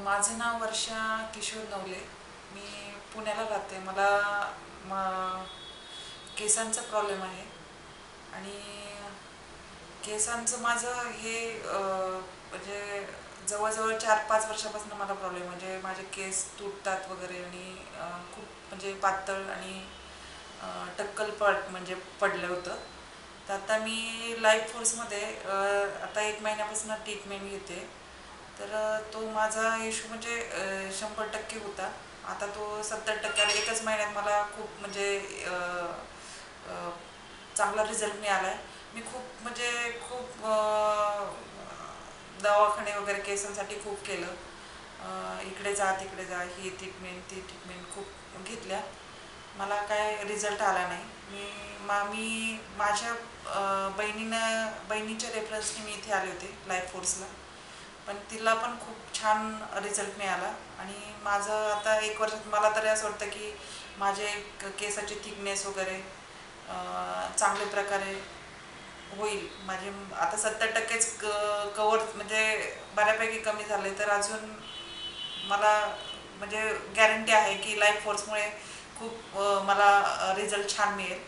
माझं नाव वर्षा किशोर नवले. मी पुण्याला राहते. मला केसांचा प्रॉब्लेम आहे आणि केसांचं माझं हे म्हणजे जवळजवळ 4-5 वर्षापासून मला प्रॉब्लेम, म्हणजे माझे केस तुटतात वगैरे आणि खूप म्हणजे पातळ आणि टक्कल म्हणजे पडलं होतं. तर आता मी लाईफ फोर्समध्ये आता 1 महिन्यापासून ट्रीटमेंट घेते. तर तो माझा इश्यू म्हणजे 100% होता. आता तो 70%. 1च महिन्यात मला खूप म्हणजे अ, अ, चांगला रिझल्ट मिळाला आहे. मी खूप म्हणजे खूप दवाखाने वगैरे केसांसाठी खूप केलं. इकडे जा तिकडे जा, ही ट्रीटमेंट ती ट्रीटमेंट खूप घेतल्या. मला काय रिझल्ट आला नाही. मी माझ्या बहिणीच्या रेफरन्सने मी इथे आले होते लाईफ फोर्सला. पण तिला पण खूप छान रिझल्ट मिळाला आणि माझं आता 1 वर्षात मला तरी असं वाटतं की माझे केसाची थिकनेस वगैरे चांगल्या प्रकारे होईल. माझे आता 70%च कवर म्हणजे बऱ्यापैकी कमी झाले. तर अजून मला म्हणजे गॅरंटी आहे की लाईफ फोर्समुळे खूप मला रिझल्ट छान मिळेल.